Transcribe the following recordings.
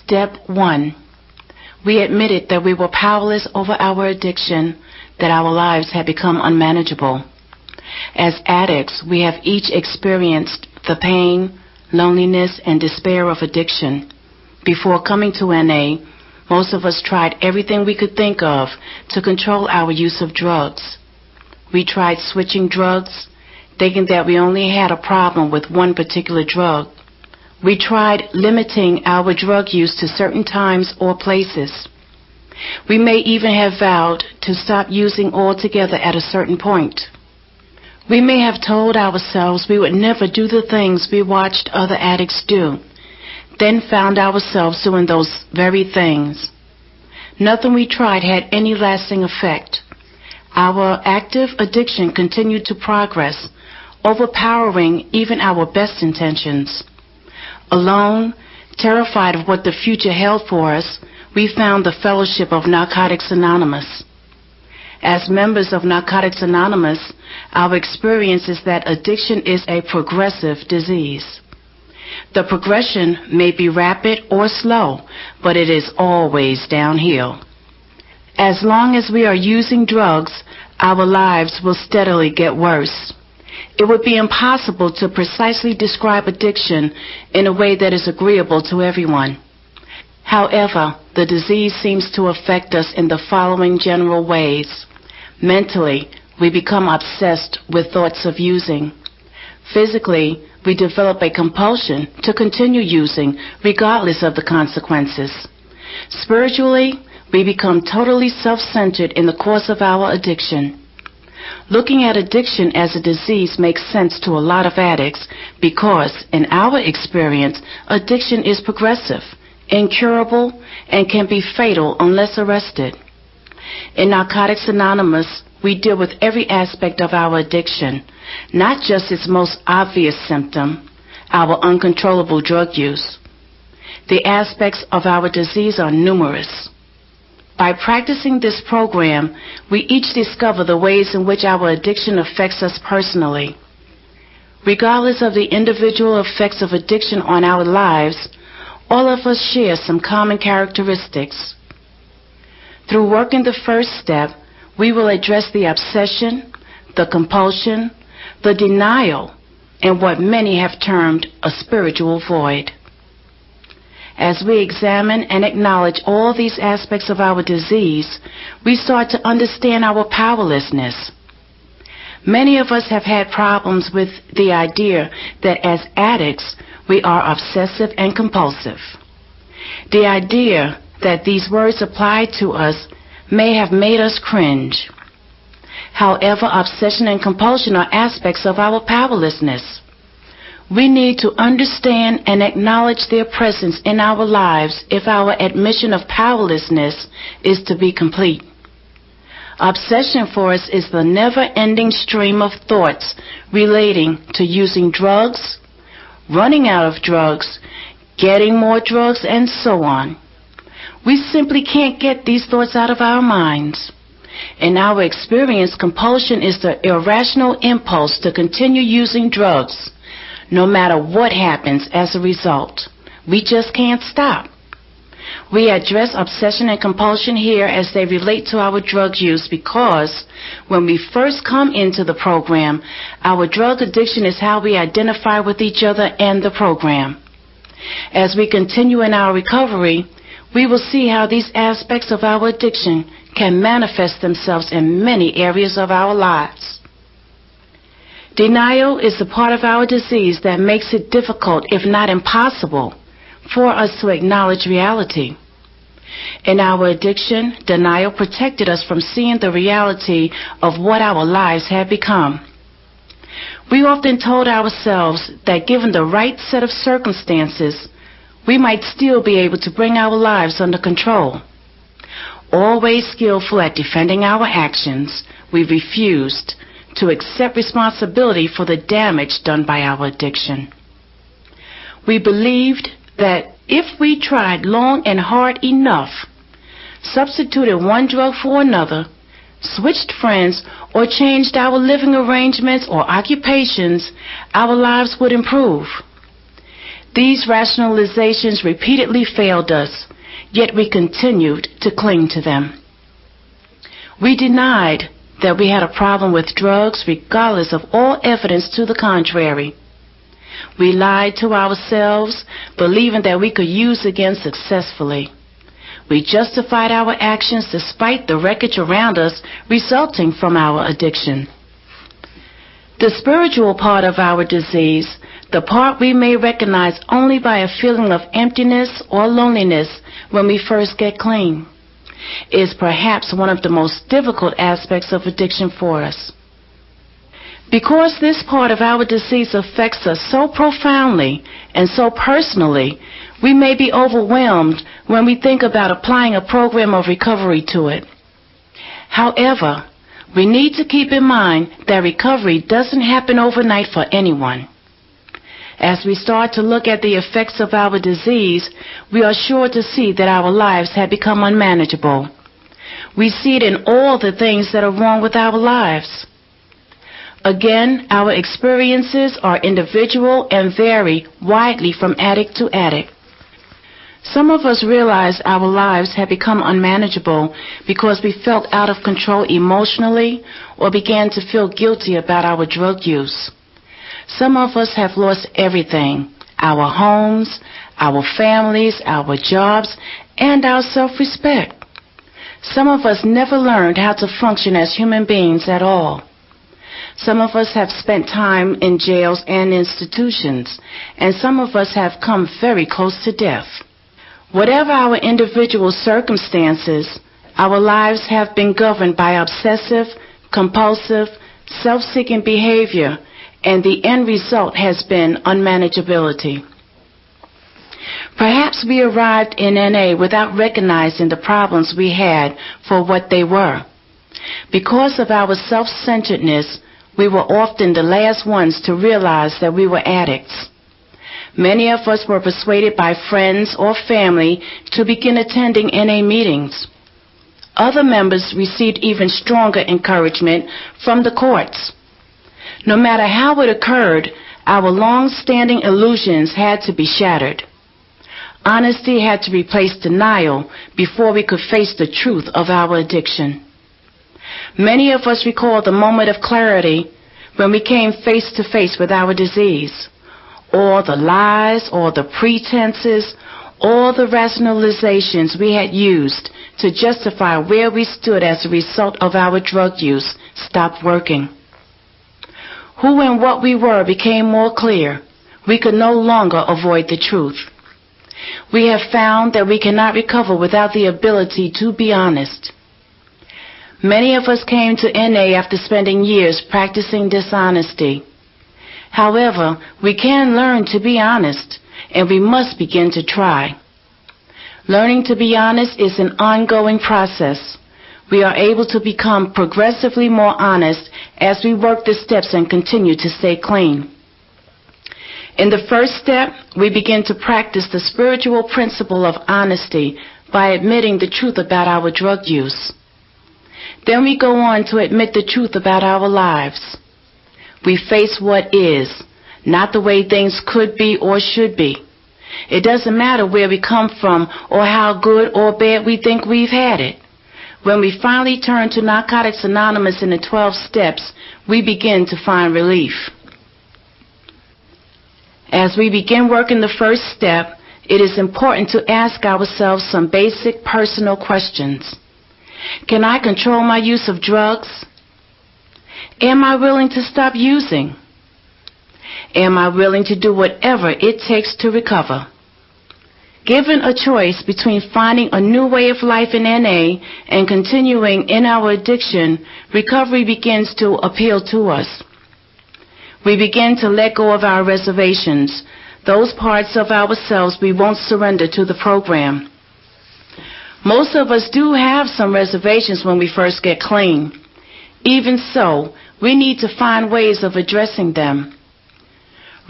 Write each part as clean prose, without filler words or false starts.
Step 1. We admitted that we were powerless over our addiction, that our lives had become unmanageable. As addicts, we have each experienced the pain, loneliness, and despair of addiction. Before coming to NA, most of us tried everything we could think of to control our use of drugs. We tried switching drugs, thinking that we only had a problem with one particular drug. We tried limiting our drug use to certain times or places. We may even have vowed to stop using altogether at a certain point. We may have told ourselves we would never do the things we watched other addicts do, then found ourselves doing those very things. Nothing we tried had any lasting effect. Our active addiction continued to progress, overpowering even our best intentions. Alone, terrified of what the future held for us, we found the fellowship of Narcotics Anonymous. As members of Narcotics Anonymous, our experience is that addiction is a progressive disease. The progression may be rapid or slow, but it is always downhill. As long as we are using drugs, our lives will steadily get worse. It would be impossible to precisely describe addiction in a way that is agreeable to everyone. However, the disease seems to affect us in the following general ways. Mentally, we become obsessed with thoughts of using. Physically, we develop a compulsion to continue using regardless of the consequences. Spiritually, we become totally self-centered in the course of our addiction. Looking at addiction as a disease makes sense to a lot of addicts because, in our experience, addiction is progressive, incurable, and can be fatal unless arrested. In Narcotics Anonymous, we deal with every aspect of our addiction, not just its most obvious symptom, our uncontrollable drug use. The aspects of our disease are numerous. By practicing this program, we each discover the ways in which our addiction affects us personally. Regardless of the individual effects of addiction on our lives, all of us share some common characteristics. Through working the first step, we will address the obsession, the compulsion, the denial, and what many have termed a spiritual void. As we examine and acknowledge all these aspects of our disease, we start to understand our powerlessness. Many of us have had problems with the idea that as addicts, we are obsessive and compulsive. The idea that these words apply to us may have made us cringe. However, obsession and compulsion are aspects of our powerlessness. We need to understand and acknowledge their presence in our lives if our admission of powerlessness is to be complete. Obsession for us is the never-ending stream of thoughts relating to using drugs, running out of drugs, getting more drugs, and so on. We simply can't get these thoughts out of our minds. In our experience, compulsion is the irrational impulse to continue using drugs, no matter what happens as a result. We just can't stop. We address obsession and compulsion here as they relate to our drug use because when we first come into the program, our drug addiction is how we identify with each other and the program. As we continue in our recovery, we will see how these aspects of our addiction can manifest themselves in many areas of our lives. Denial is the part of our disease that makes it difficult, if not impossible, for us to acknowledge reality. In our addiction, denial protected us from seeing the reality of what our lives had become. We often told ourselves that given the right set of circumstances, we might still be able to bring our lives under control. Always skillful at defending our actions, we refused to accept responsibility for the damage done by our addiction. We believed that if we tried long and hard enough, substituted one drug for another, switched friends, or changed our living arrangements or occupations, our lives would improve. These rationalizations repeatedly failed us, yet we continued to cling to them. We denied that we had a problem with drugs regardless of all evidence to the contrary. We lied to ourselves, believing that we could use again successfully. We justified our actions despite the wreckage around us resulting from our addiction. The spiritual part of our disease, the part we may recognize only by a feeling of emptiness or loneliness when we first get clean, is perhaps one of the most difficult aspects of addiction for us. Because this part of our disease affects us so profoundly and so personally, we may be overwhelmed when we think about applying a program of recovery to it. However, we need to keep in mind that recovery doesn't happen overnight for anyone. As we start to look at the effects of our disease, we are sure to see that our lives have become unmanageable. We see it in all the things that are wrong with our lives. Again, our experiences are individual and vary widely from addict to addict. Some of us realize our lives have become unmanageable because we felt out of control emotionally or began to feel guilty about our drug use. Some of us have lost everything: our homes, our families, our jobs, and our self-respect. Some of us never learned how to function as human beings at all. Some of us have spent time in jails and institutions, and some of us have come very close to death. Whatever our individual circumstances, our lives have been governed by obsessive, compulsive, self-seeking behavior, and the end result has been unmanageability. Perhaps we arrived in NA without recognizing the problems we had for what they were. Because of our self-centeredness, we were often the last ones to realize that we were addicts. Many of us were persuaded by friends or family to begin attending NA meetings. Other members received even stronger encouragement from the courts. No matter how it occurred, our long-standing illusions had to be shattered. Honesty had to replace denial before we could face the truth of our addiction. Many of us recall the moment of clarity when we came face to face with our disease. All the lies, all the pretenses, all the rationalizations we had used to justify where we stood as a result of our drug use stopped working. Who and what we were became more clear. We could no longer avoid the truth. We have found that we cannot recover without the ability to be honest. Many of us came to NA after spending years practicing dishonesty. However, we can learn to be honest, and we must begin to try. Learning to be honest is an ongoing process. We are able to become progressively more honest as we work the steps and continue to stay clean. In the first step, we begin to practice the spiritual principle of honesty by admitting the truth about our drug use. Then we go on to admit the truth about our lives. We face what is, not the way things could be or should be. It doesn't matter where we come from or how good or bad we think we've had it. When we finally turn to Narcotics Anonymous in the 12 steps, we begin to find relief. As we begin working the first step, it is important to ask ourselves some basic personal questions. Can I control my use of drugs? Am I willing to stop using? Am I willing to do whatever it takes to recover? Given a choice between finding a new way of life in NA and continuing in our addiction, recovery begins to appeal to us. We begin to let go of our reservations, those parts of ourselves we won't surrender to the program. Most of us do have some reservations when we first get clean. Even so, we need to find ways of addressing them.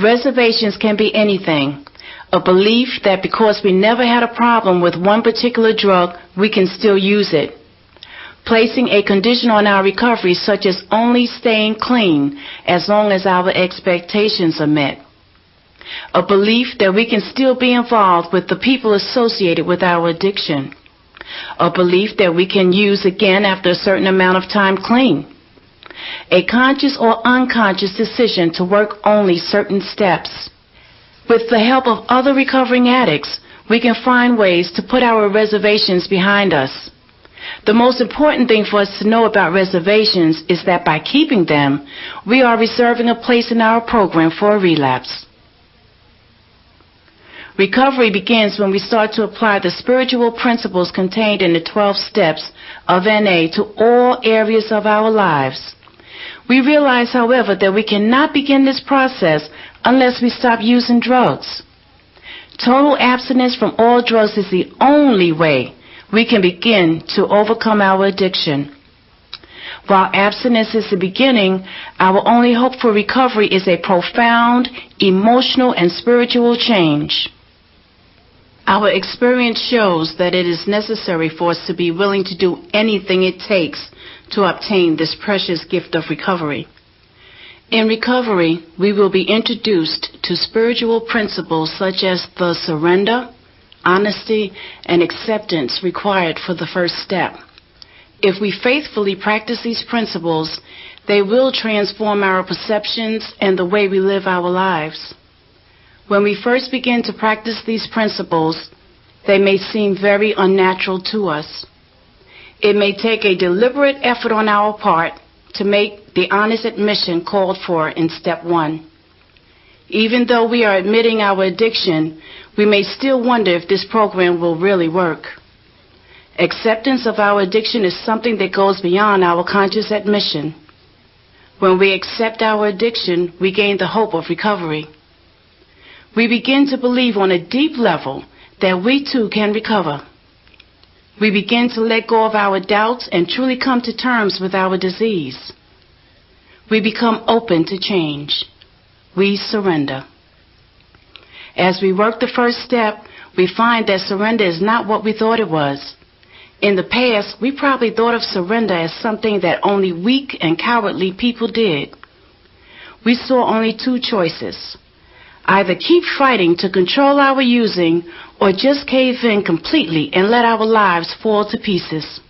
Reservations can be anything. A belief that because we never had a problem with one particular drug, we can still use it. Placing a condition on our recovery such as only staying clean as long as our expectations are met. a belief that we can still be involved with the people associated with our addiction, a belief that we can use again after a certain amount of time clean, a conscious or unconscious decision to work only certain steps. With the help of other recovering addicts, we can find ways to put our reservations behind us. The most important thing for us to know about reservations is that by keeping them, we are reserving a place in our program for a relapse. Recovery begins when we start to apply the spiritual principles contained in the 12 steps of NA to all areas of our lives. We realize, however, that we cannot begin this process unless we stop using drugs. Total abstinence from all drugs is the only way we can begin to overcome our addiction. While abstinence is the beginning, our only hope for recovery is a profound emotional and spiritual change. Our experience shows that it is necessary for us to be willing to do anything it takes to obtain this precious gift of recovery. In recovery, we will be introduced to spiritual principles such as the surrender, honesty, and acceptance required for the first step. If we faithfully practice these principles, they will transform our perceptions and the way we live our lives. When we first begin to practice these principles, they may seem very unnatural to us. It may take a deliberate effort on our part to make the honest admission called for in step 1. Even though we are admitting our addiction, we may still wonder if this program will really work. Acceptance of our addiction is something that goes beyond our conscious admission. When we accept our addiction, we gain the hope of recovery. We begin to believe on a deep level that we too can recover. We begin to let go of our doubts and truly come to terms with our disease. We become open to change. We surrender. As we work the first step, we find that surrender is not what we thought it was. In the past, we probably thought of surrender as something that only weak and cowardly people did. We saw only 2 choices: either keep fighting to control our using or just cave in completely and let our lives fall to pieces.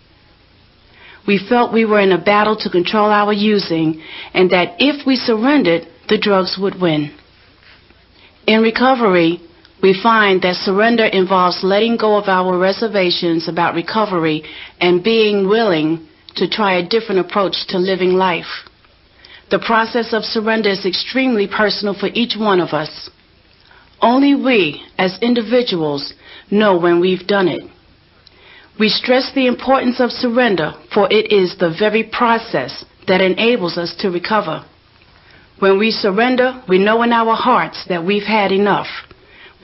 We felt we were in a battle to control our using and that if we surrendered, the drugs would win. In recovery, we find that surrender involves letting go of our reservations about recovery and being willing to try a different approach to living life. The process of surrender is extremely personal for each one of us. Only we, as individuals, know when we've done it. We stress the importance of surrender, for it is the very process that enables us to recover. When we surrender, we know in our hearts that we've had enough.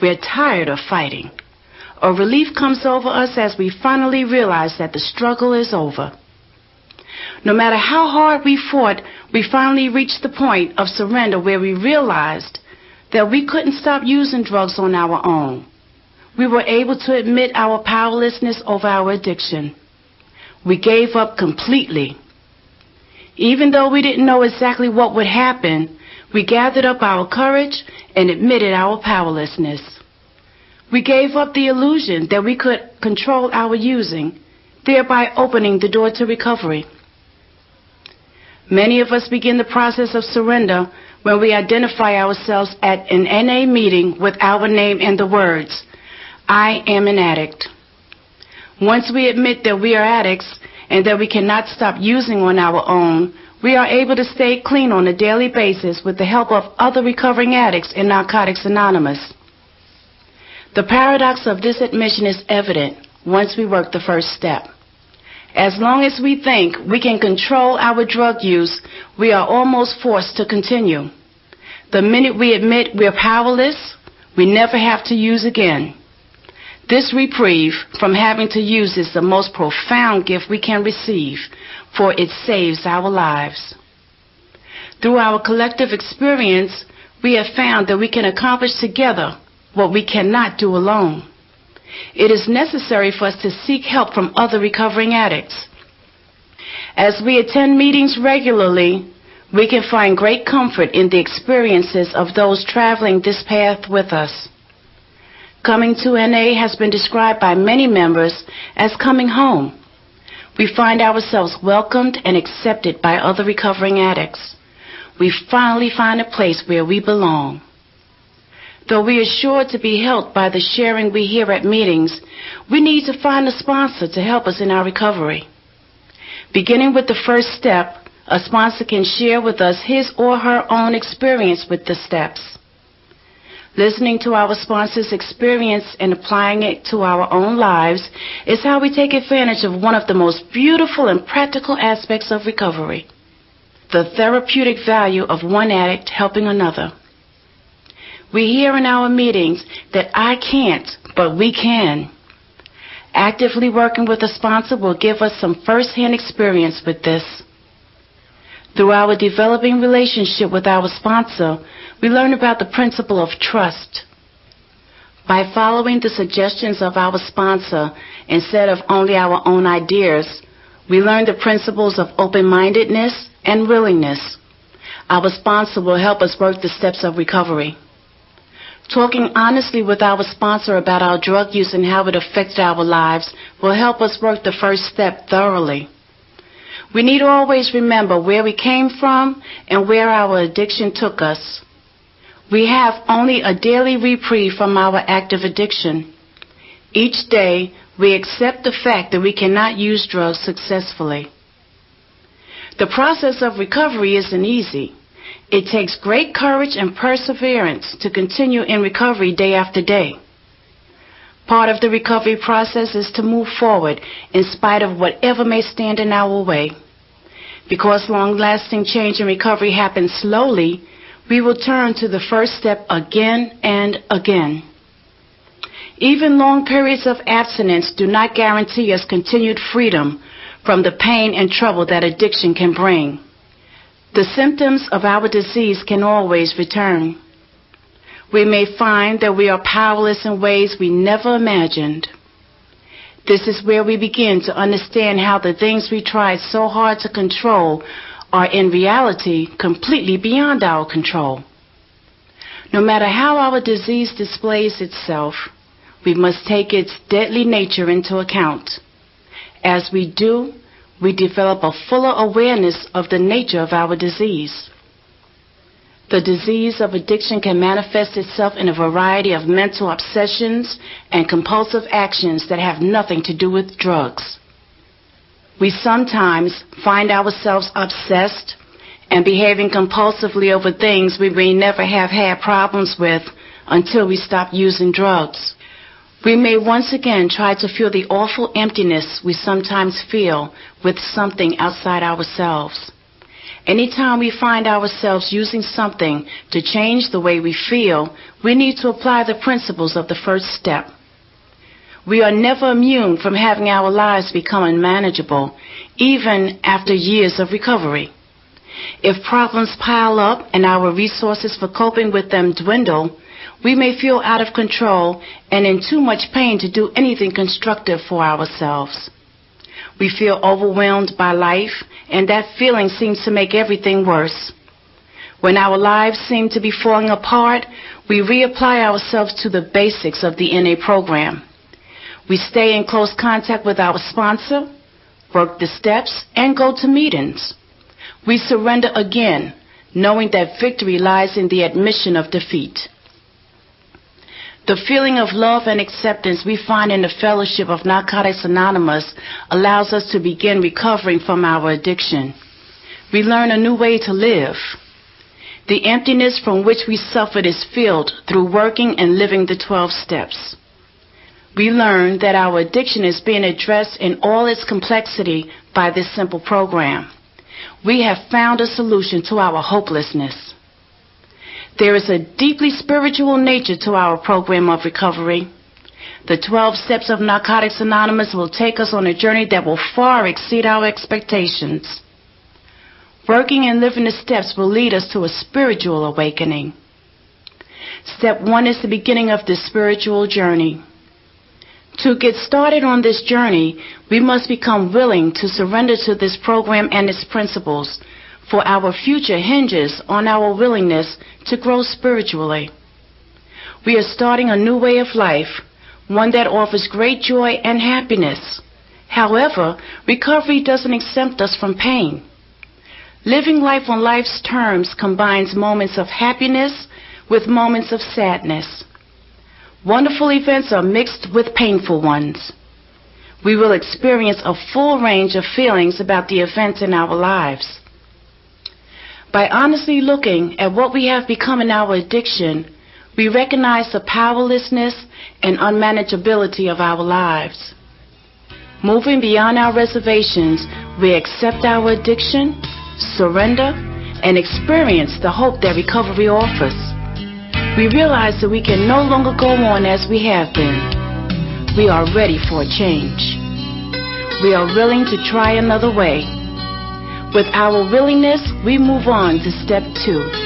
We're tired of fighting. A relief comes over us as we finally realize that the struggle is over. No matter how hard we fought, we finally reached the point of surrender where we realized that we couldn't stop using drugs on our own. We were able to admit our powerlessness over our addiction. We gave up completely. Even though we didn't know exactly what would happen, we gathered up our courage and admitted our powerlessness. We gave up the illusion that we could control our using, thereby opening the door to recovery. Many of us begin the process of surrender when we identify ourselves at an NA meeting with our name and the words, "I am an addict." Once we admit that we are addicts and that we cannot stop using on our own, we are able to stay clean on a daily basis with the help of other recovering addicts in Narcotics Anonymous. The paradox of this admission is evident once we work the first step. As long as we think we can control our drug use, we are almost forced to continue. The minute we admit we're powerless, we never have to use again. This reprieve from having to use is the most profound gift we can receive, for it saves our lives. Through our collective experience, we have found that we can accomplish together what we cannot do alone. It is necessary for us to seek help from other recovering addicts. As we attend meetings regularly, We can find great comfort in the experiences of those traveling this path with us. Coming to NA has been described by many members as coming home. We find ourselves welcomed and accepted by other recovering addicts. We finally find a place where we belong. Though we are sure to be helped by the sharing we hear at meetings, we need to find a sponsor to help us in our recovery. Beginning with the first step, a sponsor can share with us his or her own experience with the steps. Listening to our sponsor's experience and applying it to our own lives is how we take advantage of one of the most beautiful and practical aspects of recovery, the therapeutic value of one addict helping another. We hear in our meetings that I can't, but we can. Actively working with a sponsor will give us some first-hand experience with this. Through our developing relationship with our sponsor, we learn about the principle of trust. By following the suggestions of our sponsor instead of only our own ideas, we learn the principles of open-mindedness and willingness. Our sponsor will help us work the steps of recovery. Talking honestly with our sponsor about our drug use and how it affected our lives will help us work the first step thoroughly. We need to always remember where we came from and where our addiction took us. We have only a daily reprieve from our active addiction. Each day, we accept the fact that we cannot use drugs successfully. The process of recovery isn't easy. It takes great courage and perseverance to continue in recovery day after day. Part of the recovery process is to move forward in spite of whatever may stand in our way. Because long-lasting change in recovery happens slowly, we will turn to the first step again and again. Even long periods of abstinence do not guarantee us continued freedom from the pain and trouble that addiction can bring. The symptoms of our disease can always return. We may find that we are powerless in ways we never imagined. This is where we begin to understand how the things we tried so hard to control are in reality completely beyond our control. No matter how our disease displays itself, we must take its deadly nature into account. As we do, we develop a fuller awareness of the nature of our disease. The disease of addiction can manifest itself in a variety of mental obsessions and compulsive actions that have nothing to do with drugs. We sometimes find ourselves obsessed and behaving compulsively over things we may never have had problems with until we stop using drugs. We may once again try to fill the awful emptiness we sometimes feel with something outside ourselves. Anytime we find ourselves using something to change the way we feel, we need to apply the principles of the first step. We are never immune from having our lives become unmanageable, even after years of recovery. If problems pile up and our resources for coping with them dwindle, we may feel out of control and in too much pain to do anything constructive for ourselves. We feel overwhelmed by life, and that feeling seems to make everything worse. When our lives seem to be falling apart, we reapply ourselves to the basics of the NA program. We stay in close contact with our sponsor, work the steps, and go to meetings. We surrender again, knowing that victory lies in the admission of defeat. The feeling of love and acceptance we find in the fellowship of Narcotics Anonymous allows us to begin recovering from our addiction. We learn a new way to live. The emptiness from which we suffered is filled through working and living the 12 steps. We learn that our addiction is being addressed in all its complexity by this simple program. We have found a solution to our hopelessness. There is a deeply spiritual nature to our program of recovery. The 12 steps of Narcotics Anonymous will take us on a journey that will far exceed our expectations. Working and living the steps will lead us to a spiritual awakening. Step 1 is the beginning of this spiritual journey. To get started on this journey, we must become willing to surrender to this program and its principles, for our future hinges on our willingness to grow spiritually. We are starting a new way of life, one that offers great joy and happiness. However, recovery doesn't exempt us from pain. Living life on life's terms combines moments of happiness with moments of sadness. Wonderful events are mixed with painful ones. We will experience a full range of feelings about the events in our lives. By honestly looking at what we have become in our addiction, we recognize the powerlessness and unmanageability of our lives. Moving beyond our reservations, we accept our addiction, surrender, and experience the hope that recovery offers. We realize that we can no longer go on as we have been. We are ready for a change. We are willing to try another way. With our willingness, we move on to step 2.